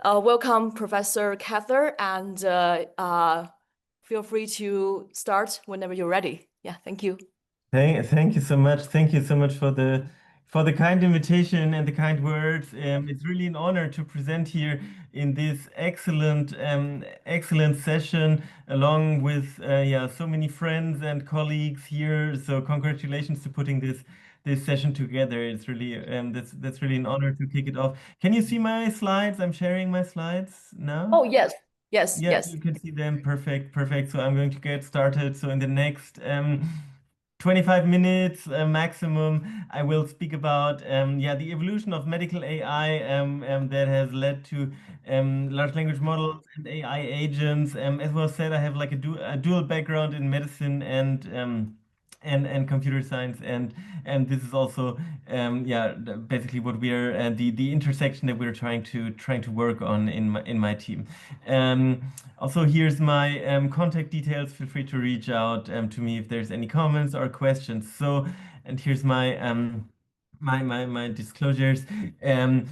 Welcome, Professor Kather, and feel free to start whenever you're ready. Yeah, thank you. Thank you so much. Thank you so much for the kind invitation and the kind words. It's really an honor to present here in this excellent session, along with so many friends and colleagues here. So congratulations to putting this session together. It's really that's really an honor to kick it off. Can you see my slides? I'm sharing my slides now. Oh, yes, yes, Yeah, yes. you can see them. Perfect, perfect. So I'm going to get started. So in the next 25 minutes maximum, I will speak about the evolution of medical AI that has led to large language models and AI agents. As was said, I have like a dual background in medicine and computer science, and this is also basically what we are the intersection that we're trying to work on in my team. Um, Also, here's my contact details. Feel free to reach out to me if there's any comments or questions. So, and here's my disclosures. Um,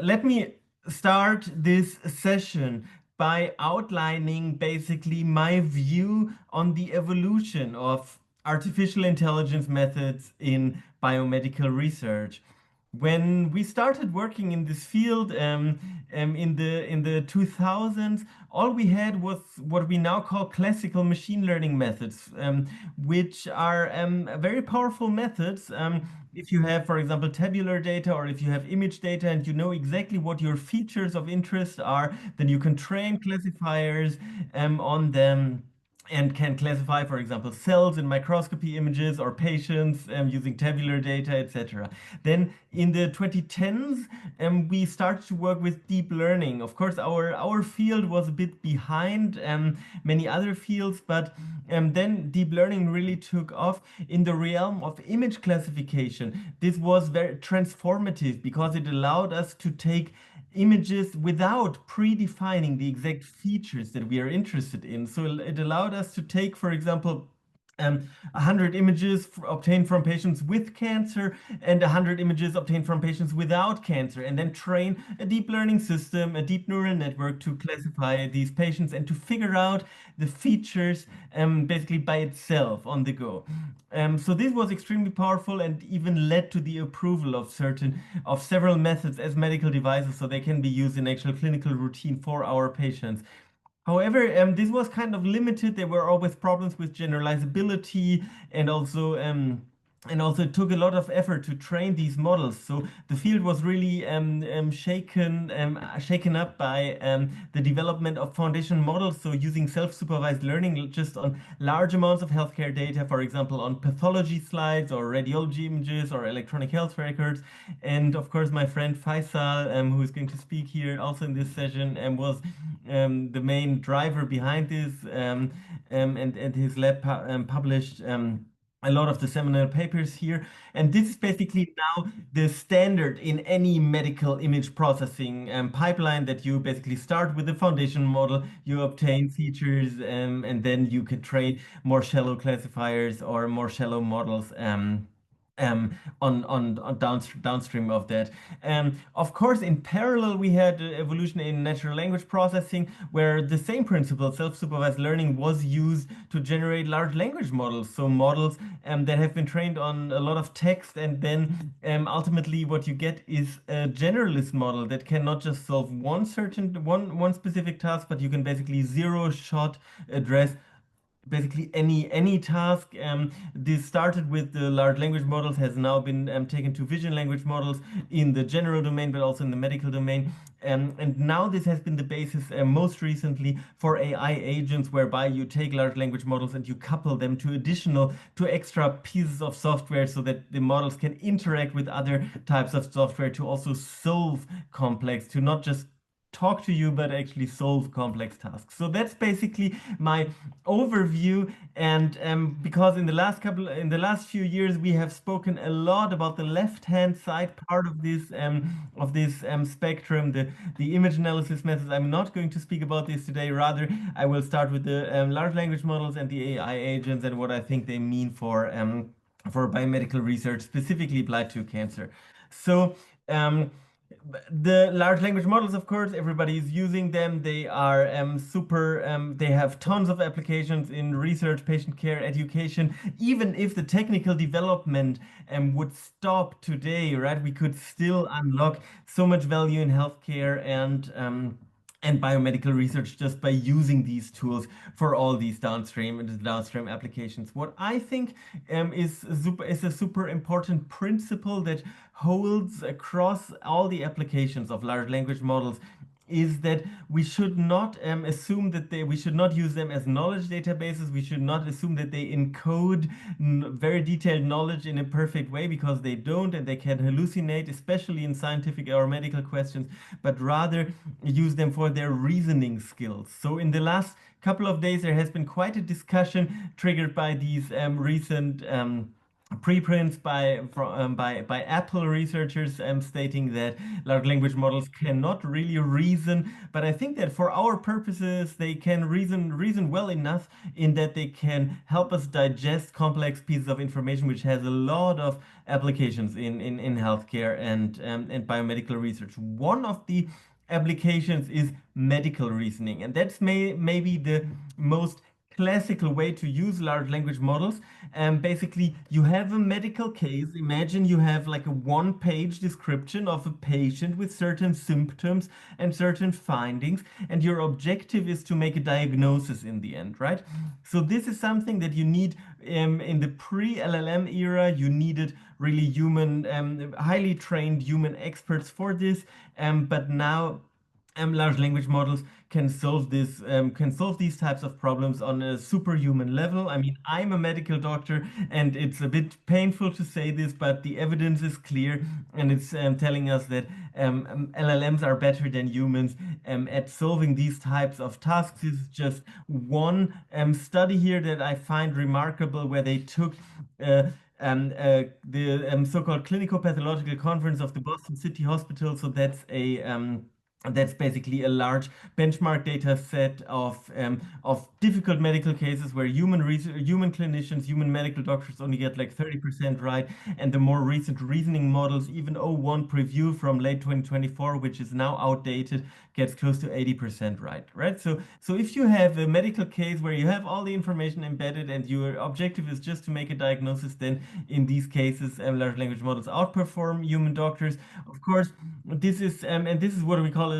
Let me start this session by outlining basically my view on the evolution of artificial intelligence methods in biomedical research. When we started working in this field in the 2000s, all we had was what we now call classical machine learning methods, which are very powerful methods. If you have, for example, tabular data, or if you have image data and you know exactly what your features of interest are, then you can train classifiers on them and can classify, for example, cells in microscopy images or patients using tabular data, etc. Then in the 2010s, we started to work with deep learning. Of course, our field was a bit behind many other fields, but then deep learning really took off in the realm of image classification. This was very transformative because it allowed us to take images without predefining the exact features that we are interested in. So it allowed us to take, for example, 100 images obtained from patients with cancer and 100 images obtained from patients without cancer, and then train a deep learning system, a deep neural network to classify these patients and to figure out the features basically by itself on the go. So this was extremely powerful and even led to the approval of several methods as medical devices, so they can be used in actual clinical routine for our patients. However, this was kind of limited. There were always problems with generalizability, and also it took a lot of effort to train these models. So the field was really shaken up by the development of foundation models. So using self-supervised learning just on large amounts of healthcare data, for example, on pathology slides or radiology images or electronic health records. And of course, my friend Faisal, who is going to speak here also in this session, was the main driver behind this, and his lab published a lot of the seminal papers here. And this is basically now the standard in any medical image processing pipeline, that you basically start with the foundation model, you obtain features, and then you can train more shallow classifiers or more shallow models. On downstream of that. Of course, in parallel, we had evolution in natural language processing, where the same principle, self-supervised learning, was used to generate large language models. So models that have been trained on a lot of text, and then ultimately what you get is a generalist model that can not just solve one specific task, but you can basically zero shot address basically any task. This started with the large language models, has now been taken to vision language models in the general domain, but also in the medical domain. And now this has been the basis most recently for AI agents, whereby you take large language models and you couple them to extra pieces of software, so that the models can interact with other types of software to also solve to not just talk to you, but actually solve complex tasks. So that's basically my overview. And because in the last few years, we have spoken a lot about the left-hand side part of this spectrum, the image analysis methods. I'm not going to speak about this today. Rather, I will start with the large language models and the AI agents, and what I think they mean for biomedical research, specifically applied to cancer. So. The large language models, of course, everybody is using them. They are super, they have tons of applications in research, patient care, education. Even if the technical development would stop today, right, we could still unlock so much value in healthcare and biomedical research just by using these tools for all these downstream applications. What I think is a super important principle that holds across all the applications of large language models is that we should not assume that we should not use them as knowledge databases. We should not assume that they encode very detailed knowledge in a perfect way, because they don't, and they can hallucinate, especially in scientific or medical questions, but rather use them for their reasoning skills. So in the last couple of days, there has been quite a discussion triggered by these recent preprints by Apple researchers stating that large language models cannot really reason, but I think that for our purposes they can reason well enough in that they can help us digest complex pieces of information, which has a lot of applications in healthcare and biomedical research. One of the applications is medical reasoning, and that's maybe the most classical way to use large language models. Basically, you have a medical case. Imagine you have like a one-page description of a patient with certain symptoms and certain findings, and your objective is to make a diagnosis in the end, right? So this is something that you need in the pre-LLM era. You needed really highly trained human experts for this, but now large language models can solve these types of problems on a superhuman level. I mean, I'm a medical doctor, and it's a bit painful to say this, but the evidence is clear, and it's telling us that LLMs are better than humans at solving these types of tasks. This is just one study here that I find remarkable, where they took uh, the so-called Clinical Pathological Conference of the Boston City Hospital. So that's basically a large benchmark data set of difficult medical cases where human clinicians, human medical doctors only get like 30% right, and the more recent reasoning models, even O1 preview from late 2024, which is now outdated, gets close to 80% right, right? So if you have a medical case where you have all the information embedded and your objective is just to make a diagnosis, then in these cases, large language models outperform human doctors. Of course, this is what we call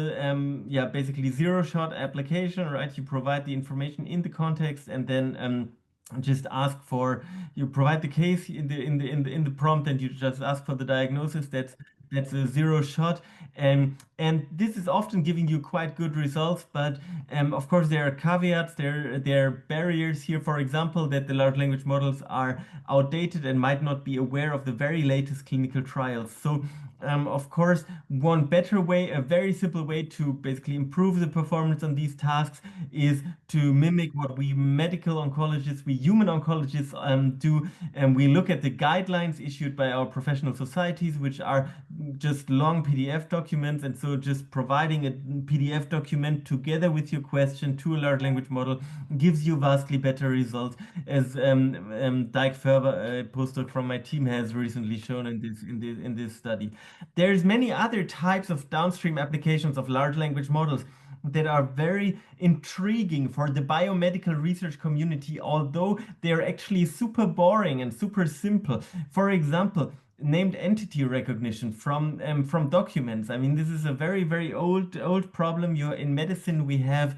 yeah, basically zero shot application, right? You provide the information in the context, and then just ask for you provide the case in the prompt, and you just ask for the diagnosis. That's a zero shot, and this is often giving you quite good results. But of course, there are caveats, there are barriers here. For example, that the large language models are outdated and might not be aware of the very latest clinical trials. So of course, one better way, a very simple way to basically improve the performance on these tasks, is to mimic what we medical oncologists, we human oncologists do. And we look at the guidelines issued by our professional societies, which are just long PDF documents. And so just providing a PDF document together with your question to a large language model gives you vastly better results, as Dyke Ferber, a postdoc from my team, has recently shown in this study. There's many other types of downstream applications of large language models that are very intriguing for the biomedical research community, although they're actually super boring and super simple. For example, named entity recognition from documents. I mean, this is a very old problem. You in medicine, we have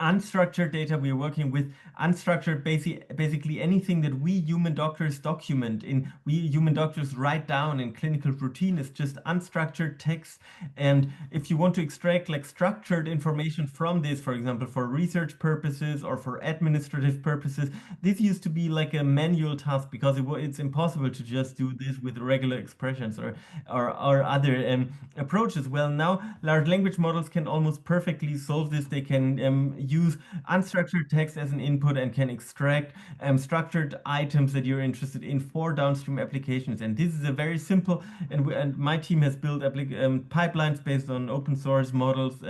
unstructured data. We're working with unstructured, basically anything that we human doctors document in, we human doctors write down in clinical routine is just unstructured text. And if you want to extract like structured information from this, for example, for research purposes or for administrative purposes, this used to be like a manual task, because it's impossible to just do this with regular expressions or other approaches. Well, now large language models can almost perfectly solve this. They can use unstructured text as an input and can extract structured items that you're interested in for downstream applications. And this is a very simple, and my team has built pipelines based on open source models.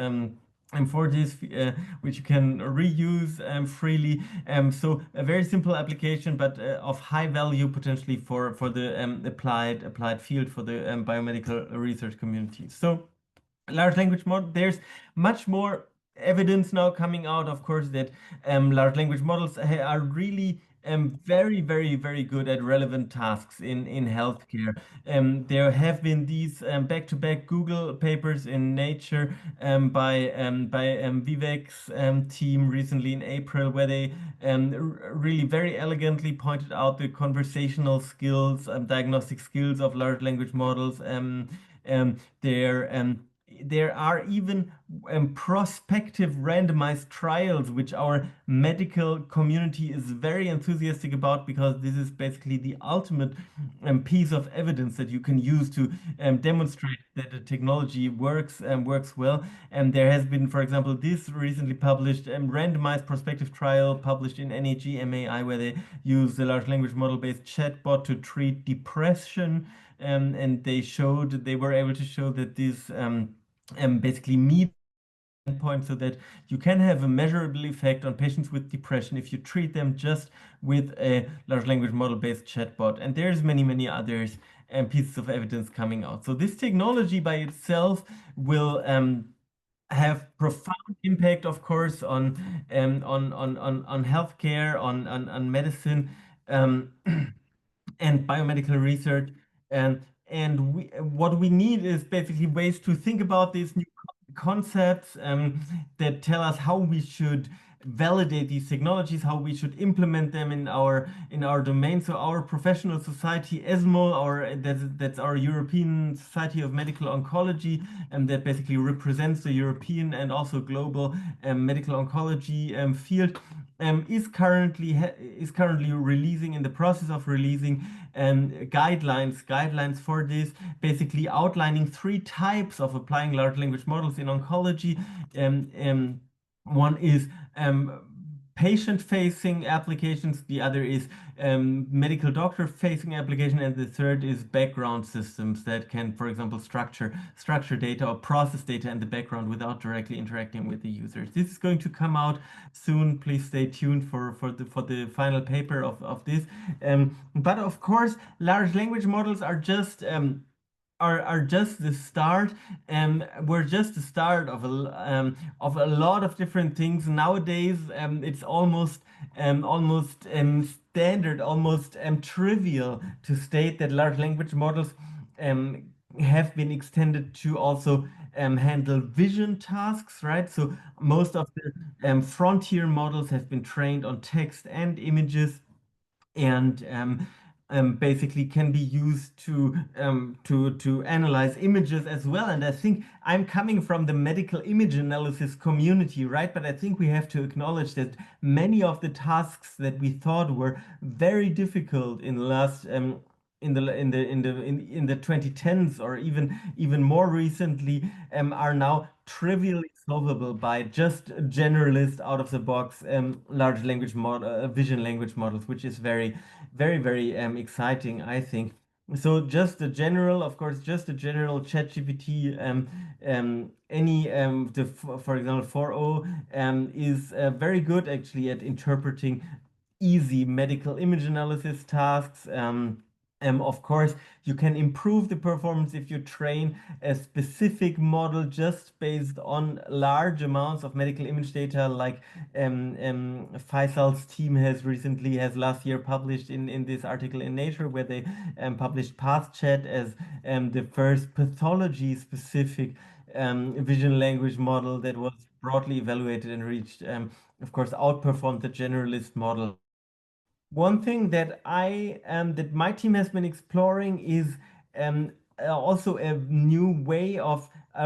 for this, which you can reuse freely. So a very simple application, but of high value potentially for the applied field for the biomedical research community. So large language model, there's much more evidence now coming out, of course, that large language models are really very, very, very good at relevant tasks in healthcare. There have been these back-to-back Google papers in Nature by Vivek's team recently in April, where they really very elegantly pointed out the conversational skills, diagnostic skills of large language models. Um, there, um, there are even prospective randomized trials, which our medical community is very enthusiastic about, because this is basically the ultimate piece of evidence that you can use to demonstrate that the technology works well. And there has been, for example, this recently published randomized prospective trial published in NEG MAI, where they use the large language model-based chatbot to treat depression. And they were able to show that this basically meet endpoint, so that you can have a measurable effect on patients with depression if you treat them just with a large language model-based chatbot. And there's many, many others and pieces of evidence coming out. So this technology by itself will have profound impact, of course, on healthcare, on medicine. Um, and biomedical research. What we need is basically ways to think about these new concepts that tell us how we should validate these technologies, how we should implement them in our domain. So our professional society, ESMO, that's our European Society of Medical Oncology, and that basically represents the European and also global medical oncology field. Is currently releasing, in the process of releasing guidelines for this, basically outlining three types of applying large language models in oncology. One is patient-facing applications, the other is medical doctor-facing application, and the third is background systems that can, for example, structure data or process data in the background without directly interacting with the users. This is going to come out soon. Please stay tuned for the final paper of this. But of course, large language models are just the start, and we're just the start of a lot of different things nowadays. It's almost standard, almost trivial to state that large language models um, have been extended to also handle vision tasks, right? So most of the frontier models have been trained on text and images, and basically can be used to analyze images as well. And I think I'm coming from the medical image analysis community, right? But I think we have to acknowledge that many of the tasks that we thought were very difficult in the last in the 2010s, or even more recently, are now trivially solvable by just generalist out of the box large language model vision language models, which is very, very, very exciting, I think. So just a general, of course, just a general ChatGPT, for example, 4.0 is very good actually at interpreting easy medical image analysis tasks. Of course, you can improve the performance if you train a specific model just based on large amounts of medical image data, like Faisal's team has last year published in this article in Nature, where they published PathChat as the first pathology-specific vision language model that was broadly evaluated and reached, of course, outperformed the generalist model. One thing that my team has been exploring is also a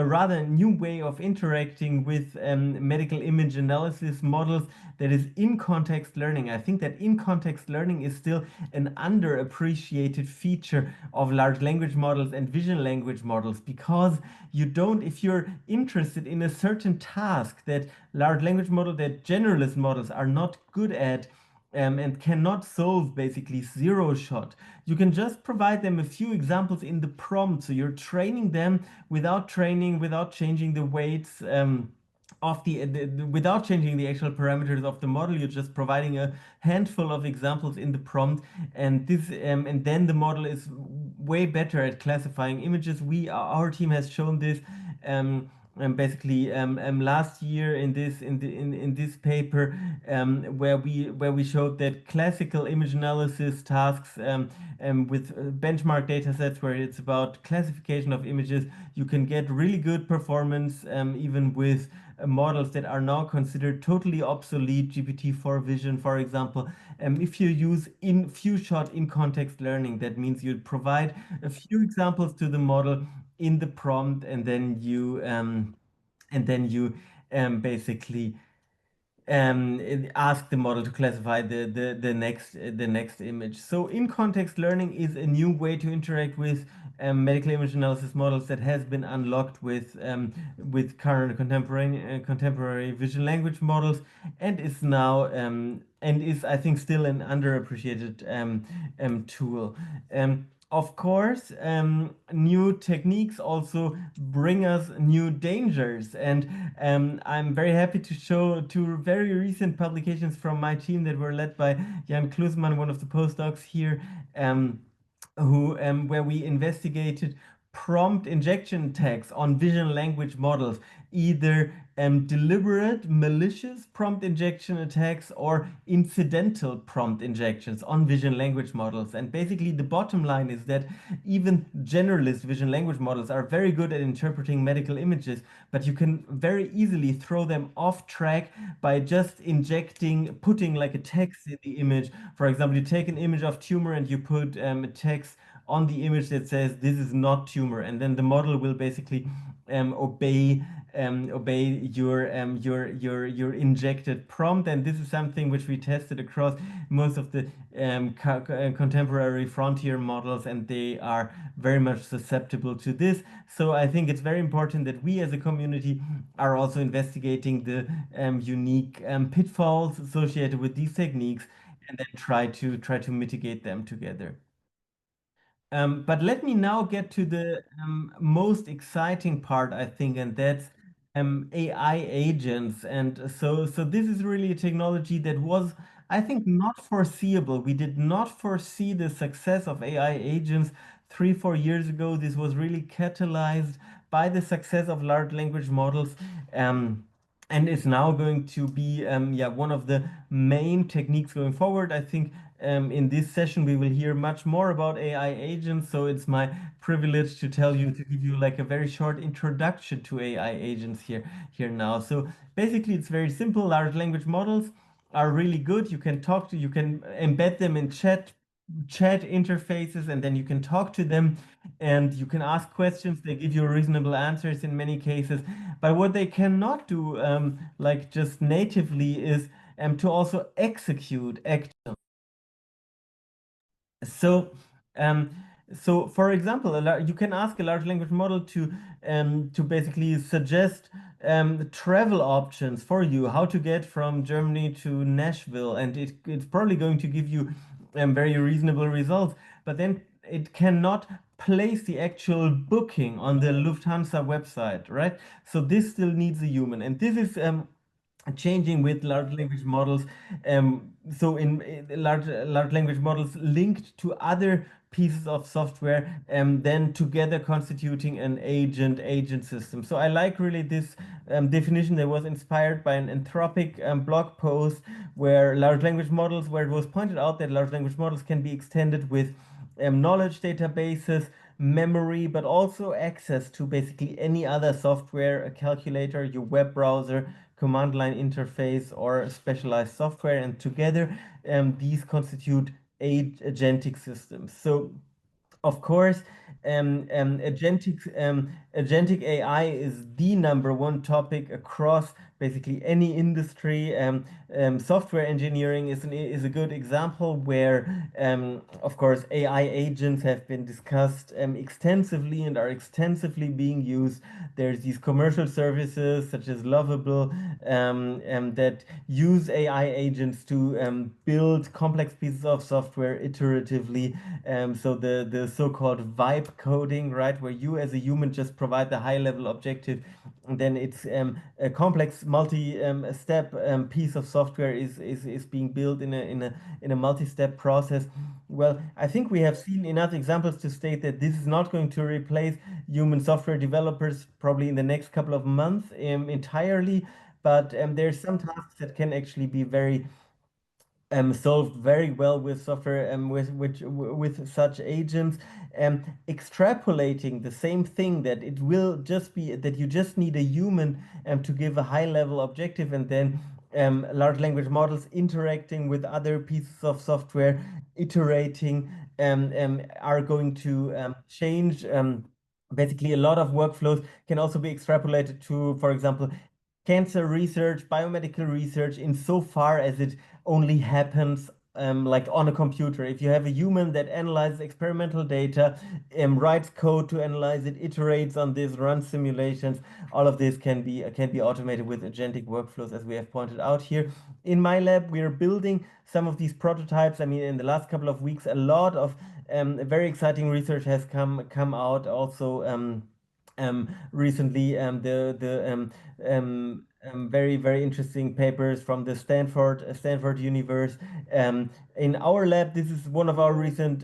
rather new way of interacting with medical image analysis models, that is in context learning. I think that in context learning is still an underappreciated feature of large language models and vision language models, because if you're interested in a certain task that generalist models are not good at, and cannot solve basically zero shot. You can just provide them a few examples in the prompt. So you're training them without changing the weights. without changing the actual parameters of the model, you're just providing a handful of examples in the prompt, and then the model is way better at classifying images. Our team has shown this basically last year in this paper, where we showed that classical image analysis tasks with benchmark data sets where it's about classification of images, you can get really good performance even with models that are now considered totally obsolete, GPT-4 Vision, for example. If you use in few shot in context learning, that means you provide a few examples to the model in the prompt, and then you basically ask the model to classify the next image. So in-context learning is a new way to interact with medical image analysis models that has been unlocked with current contemporary vision language models, and is now and is, I think, still an underappreciated tool. Of course, new techniques also bring us new dangers, and I'm very happy to show two very recent publications from my team that were led by Jan Klusman, one of the postdocs here, where we investigated prompt injection attacks on vision language models, either deliberate malicious prompt injection attacks or incidental prompt injections on vision language models. And basically the bottom line is that even generalist vision language models are very good at interpreting medical images, but you can very easily throw them off track by just putting like a text in the image. For example, you take an image of tumor and you put a text on the image that says this is not tumor, and then the model will basically obey your injected prompt. And this is something which we tested across most of the contemporary frontier models, and they are very much susceptible to this. So I think it's very important that we as a community are also investigating the unique pitfalls associated with these techniques, and then try to mitigate them together. But let me now get to the most exciting part, I think, and that's AI agents. And so this is really a technology that was, I think, not foreseeable. We did not foresee the success of AI agents 3, 4 years ago. This was really catalyzed by the success of large language models. And is now going to be one of the main techniques going forward. I think in this session we will hear much more about AI agents, so it's my privilege to give you like a very short introduction to AI agents here now. So basically it's very simple. Large language models are really good. You can embed them in chat interfaces, and then you can talk to them and you can ask questions. They give you reasonable answers in many cases. But what they cannot do, like just natively, is to also execute action. So, um, so for example, you can ask a large language model to basically suggest travel options for you, how to get from Germany to Nashville, and it's probably going to give you very reasonable results. But then it cannot place the actual booking on the Lufthansa website, right? So this still needs a human, and this is changing with large language models. So in large language models linked to other pieces of software, then together constituting an agent system. So I like really this definition that was inspired by an Anthropic blog post where it was pointed out that large language models can be extended with knowledge databases, memory, but also access to basically any other software, a calculator, your web browser, command line interface, or specialized software. And together, these constitute agentic systems. So of course, agentic AI is the number one topic across basically any industry. Software engineering is a good example where, of course, AI agents have been discussed extensively and are extensively being used. There's these commercial services such as Lovable that use AI agents to build complex pieces of software iteratively. So the so-called vibe coding, right, where you as a human just provide the high-level objective then it's a complex multi-step piece of software is being built in a multi-step process. Well, I think we have seen enough examples to state that this is not going to replace human software developers probably in the next couple of months entirely, but there's some tasks that can actually be very solved very well with software with such agents. Extrapolating the same thing, that it will just be that you just need a human to give a high level objective, and then large language models interacting with other pieces of software, iterating, are going to change. Basically, a lot of workflows can also be extrapolated to, for example, cancer research, biomedical research, insofar as it only happens like on a computer. If you have a human that analyzes experimental data, writes code to analyze it, iterates on this, runs simulations, all of this can be automated with agentic workflows, as we have pointed out here. In my lab, we are building some of these prototypes. I mean, in the last couple of weeks, a lot of very exciting research has come out. Also, recently, very interesting papers from the Stanford Universe. In our lab, this is one of our recent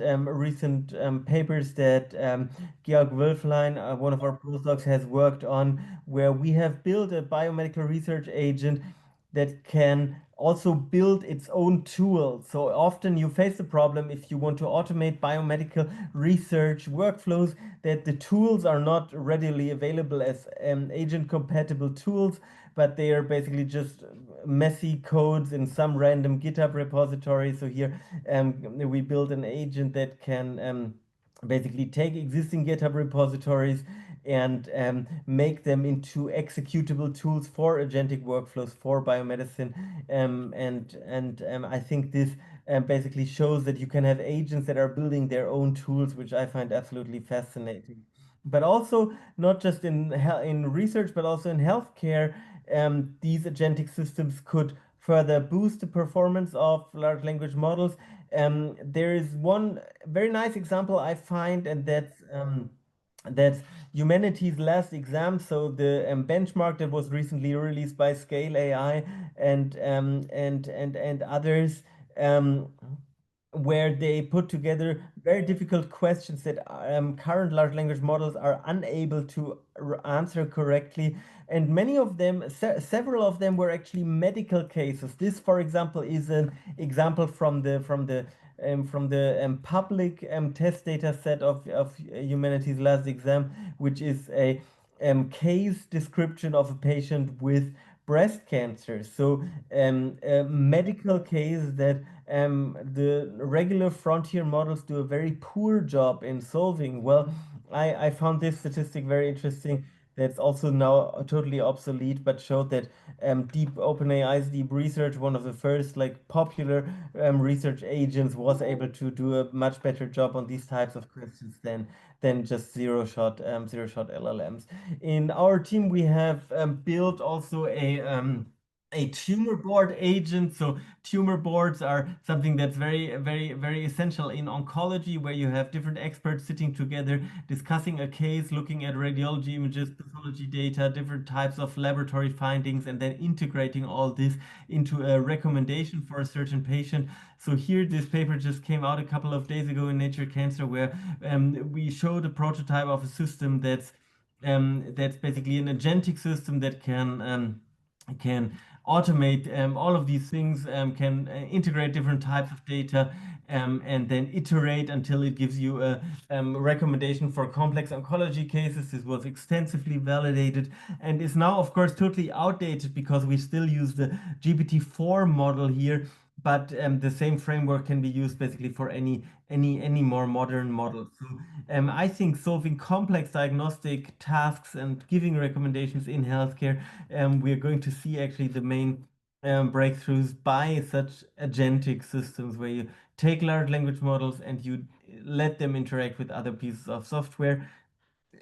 papers that Georg Wölflein, one of our postdocs, has worked on, where we have built a biomedical research agent that can also build its own tool. So often you face the problem, if you want to automate biomedical research workflows, that the tools are not readily available as agent compatible tools, but they are basically just messy codes in some random GitHub repository. So here we build an agent that can basically take existing GitHub repositories and make them into executable tools for agentic workflows for biomedicine. I think this basically shows that you can have agents that are building their own tools, which I find absolutely fascinating. But also, not just in research, but also in healthcare, these agentic systems could further boost the performance of large language models. There is one very nice example I find, and that's humanity's last exam. So the benchmark that was recently released by Scale AI and others, where they put together very difficult questions that current large language models are unable to answer correctly. And many of them, several of them, were actually medical cases. This, for example, is an example from the public test data set of humanity's last exam, which is a case description of a patient with breast cancer. So a medical case that the regular frontier models do a very poor job in solving. Well, I found this statistic very interesting. That's also now totally obsolete, but showed that OpenAI's deep research, one of the first like popular research agents, was able to do a much better job on these types of questions than just zero shot LLMs. In our team, we have built also a tumor board agent. So tumor boards are something that's very essential in oncology, where you have different experts sitting together, discussing a case, looking at radiology images, pathology data, different types of laboratory findings, and then integrating all this into a recommendation for a certain patient. So here, this paper just came out a couple of days ago in Nature Cancer, where we showed a prototype of a system that's basically an agentic system that can automate all of these things, can integrate different types of data, and then iterate until it gives you a recommendation for complex oncology cases. This was extensively validated and is now, of course, totally outdated, because we still use the GPT-4 model here, but the same framework can be used basically for any more modern model. So I think solving complex diagnostic tasks and giving recommendations in healthcare, we're going to see actually the main breakthroughs by such agentic systems, where you take large language models and you let them interact with other pieces of software.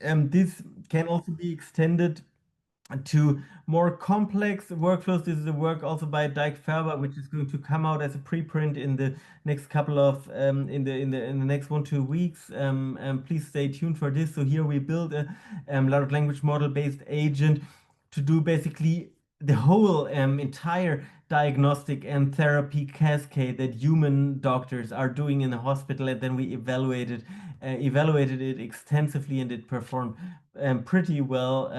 This can also be extended to more complex workflows. This is the work also by Dyke Ferber, which is going to come out as a preprint in the next couple of in the next 1-2 weeks. Please stay tuned for this. So here we build a large language model based agent to do basically the whole entire diagnostic and therapy cascade that human doctors are doing in the hospital, and then we evaluated it extensively, and it performed pretty well.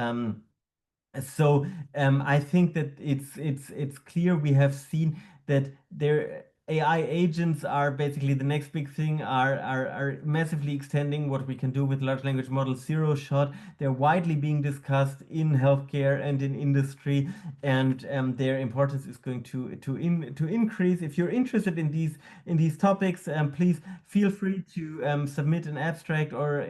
I think that it's clear we have seen that their AI agents are basically the next big thing, are massively extending what we can do with large language model zero shot. They're widely being discussed in healthcare and in industry, and their importance is going to increase. If you're interested in these topics, please feel free to submit an abstract or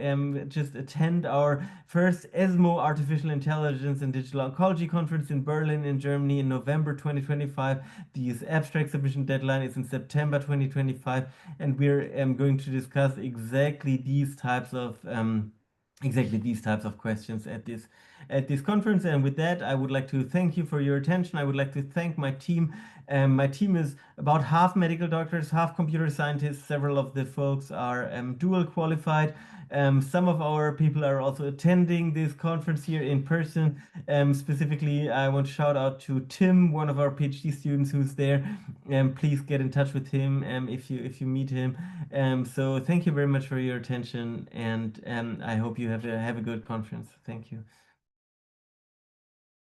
just attend our first ESMO Artificial Intelligence and Digital Oncology Conference in Berlin, in Germany, in November 2025. The abstract submission deadline is in September 2025, and we're going to discuss exactly these types of questions at this conference. And with that, I would like to thank you for your attention. I would like to thank my team. My team is about half medical doctors, half computer scientists. Several of the folks are dual qualified. Some of our people are also attending this conference here in person. Specifically, I want to shout out to Tim, one of our PhD students who's there. Please get in touch with him if you meet him. So thank you very much for your attention, and I hope you have a good conference. Thank you.